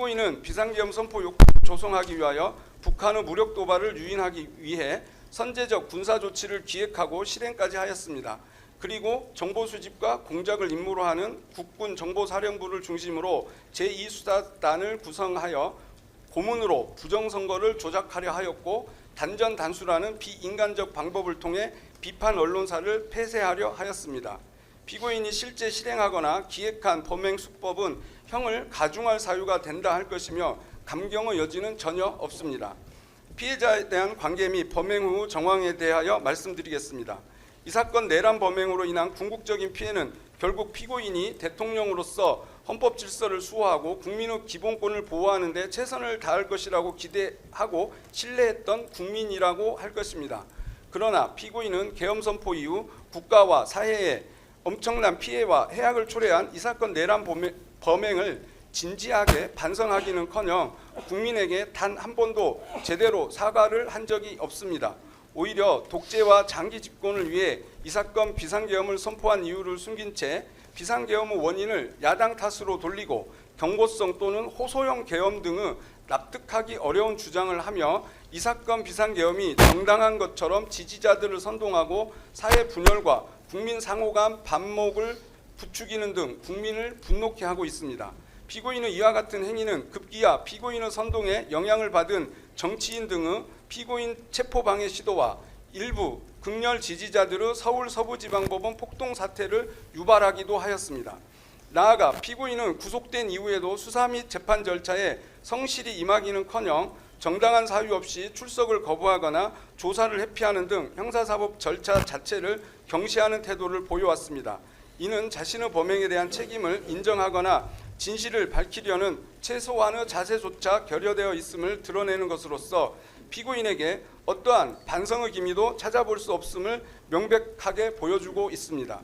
피고인은 비상계엄 선포 욕구를 조성하기 위하여 북한의 무력 도발을 유인하기 위해 선제적 군사 조치를 기획하고 실행까지 하였습니다. 그리고 정보 수집과 공작을 임무로 하는 국군 정보사령부를 중심으로 제2수사단을 구성하여 고문으로 부정선거를 조작하려 하였고, 단전단수라는 비인간적 방법을 통해 비판 언론사를 폐쇄하려 하였습니다. 피고인이 실제 실행하거나 기획한 범행 수법은 형을 가중할 사유가 된다 할 것이며 감경의 여지는 전혀 없습니다. 피해자에 대한 관계 및 범행 후 정황에 대하여 말씀드리겠습니다. 이 사건 내란 범행으로 인한 궁극적인 피해는 결국 피고인이 대통령으로서 헌법 질서를 수호하고 국민의 기본권을 보호하는 데 최선을 다할 것이라고 기대하고 신뢰했던 국민이라고 할 것입니다. 그러나 피고인은 계엄 선포 이후 국가와 사회에 엄청난 피해와 해악을 초래한 이 사건 내란 범행을 진지하게 반성하기는커녕 국민에게 단 한 번도 제대로 사과를 한 적이 없습니다. 오히려 독재와 장기 집권을 위해 이 사건 비상계엄을 선포한 이유를 숨긴 채 비상계엄의 원인을 야당 탓으로 돌리고 경고성 또는 호소형 계엄 등의 납득하기 어려운 주장을 하며 이 사건 비상계엄이 정당한 것처럼 지지자들을 선동하고 사회 분열과 국민 상호간 반목을 부추기는 등 국민을 분노케 하고 있습니다. 피고인의 이와 같은 행위는 급기야 피고인의 선동에 영향을 받은 정치인 등의 피고인 체포방해 시도와 일부 극렬 지지자들의 서울 서부지방법원 폭동 사태를 유발하기도 하였습니다. 나아가 피고인은 구속된 이후에도 수사 및 재판 절차에 성실히 임하기는커녕 정당한 사유 없이 출석을 거부하거나 조사를 회피하는 등 형사사법 절차 자체를 경시하는 태도를 보여왔습니다. 이는 자신의 범행에 대한 책임을 인정하거나 진실을 밝히려는 최소한의 자세조차 결여되어 있음을 드러내는 것으로서 피고인에게 어떠한 반성의 기미도 찾아볼 수 없음을 명백하게 보여주고 있습니다.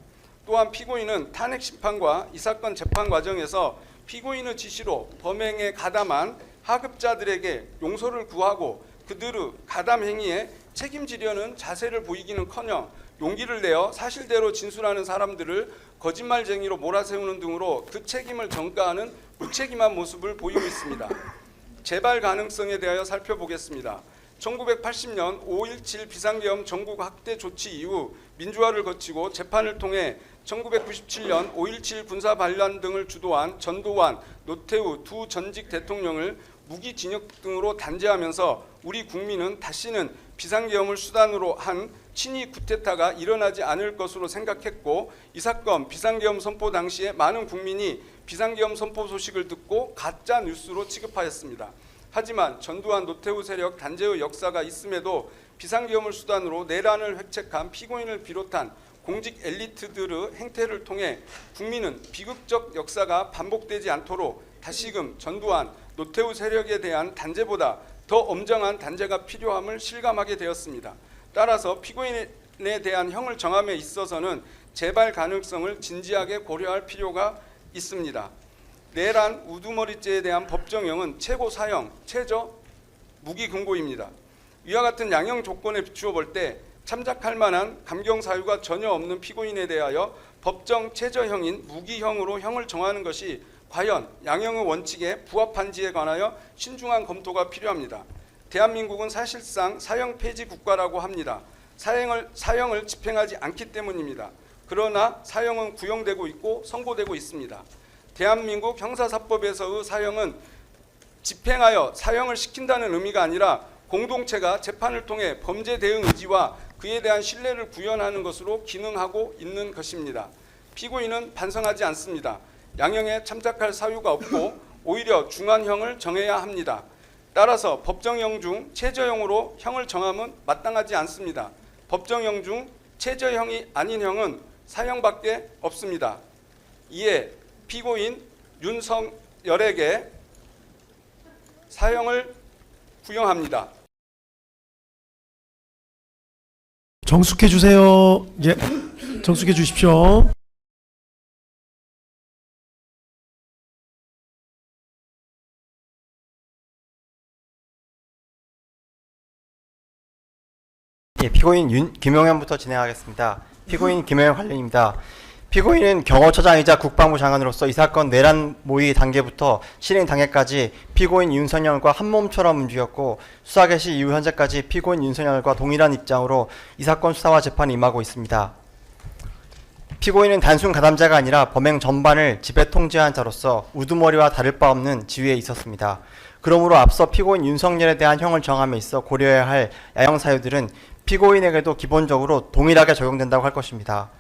또한 피고인은 탄핵 심판과 이 사건 재판 과정에서 피고인의 지시로 범행에 가담한 하급자들에게 용서를 구하고 그들의 가담 행위에 책임지려는 자세를 보이기는커녕 용기를 내어 사실대로 진술하는 사람들을 거짓말쟁이로 몰아세우는 등으로 그 책임을 전가하는 무책임한 모습을 보이고 있습니다. 재발 가능성에 대하여 살펴보겠습니다. 1980년 5.17 비상계엄 전국 확대 조치 이후 민주화를 거치고 재판을 통해 1997년 5.17 군사 반란 등을 주도한 전두환, 노태우 두 전직 대통령을 무기징역 등으로 단죄하면서 우리 국민은 다시는 비상계엄을 수단으로 한 친위 쿠데타가 일어나지 않을 것으로 생각했고, 이 사건 비상계엄 선포 당시에 많은 국민이 비상계엄 선포 소식을 듣고 가짜 뉴스로 취급하였습니다. 하지만 전두환 노태우 세력 단죄의 역사가 있음에도 비상계엄을 수단으로 내란을 획책한 피고인을 비롯한 공직 엘리트들의 행태를 통해 국민은 비극적 역사가 반복되지 않도록 다시금 전두환 노태우 세력에 대한 단죄보다 더 엄정한 단죄가 필요함을 실감하게 되었습니다. 따라서 피고인에 대한 형을 정함에 있어서는 재발 가능성을 진지하게 고려할 필요가 있습니다. 내란 우두머리죄에 대한 법정형은 최고 사형, 최저 무기금고입니다. 이와 같은 양형 조건에 비추어 볼 때 참작할 만한 감경 사유가 전혀 없는 피고인에 대하여 법정 최저형인 무기형으로 형을 정하는 것이 과연 양형의 원칙에 부합한지에 관하여 신중한 검토가 필요합니다. 대한민국은 사실상 사형 폐지 국가라고 합니다. 사형을 집행하지 않기 때문입니다. 그러나 사형은 구형되고 있고 선고되고 있습니다. 대한민국 형사사법에서의 사형은 집행하여 사형을 시킨다는 의미가 아니라 공동체가 재판을 통해 범죄 대응 의지와 그에 대한 신뢰를 구현하는 것으로 기능하고 있는 것입니다. 피고인은 반성하지 않습니다. 양형에 참작할 사유가 없고 오히려 중한형을 정해야 합니다. 따라서 법정형 중 최저형으로 형을 정함은 마땅하지 않습니다. 법정형 중 최저형이 아닌 형은 사형밖에 없습니다. 이에 피고인 윤석열에게 사형을 구형합니다. 정숙해 주세요. 예, 정숙해 주십시오. 예, 피고인 김용현부터 진행하겠습니다. 피고인 김용현 관련입니다. 피고인은 경호처장이자 국방부 장관으로서 이 사건 내란 모의 단계부터 실행 단계까지 피고인 윤석열과 한 몸처럼 움직였고 수사 개시 이후 현재까지 피고인 윤석열과 동일한 입장으로 이 사건 수사와 재판에 임하고 있습니다. 피고인은 단순 가담자가 아니라 범행 전반을 지배 통제한 자로서 우두머리와 다를 바 없는 지위에 있었습니다. 그러므로 앞서 피고인 윤석열에 대한 형을 정함에 있어 고려해야 할 야형 사유들은 피고인에게도 기본적으로 동일하게 적용된다고 할 것입니다.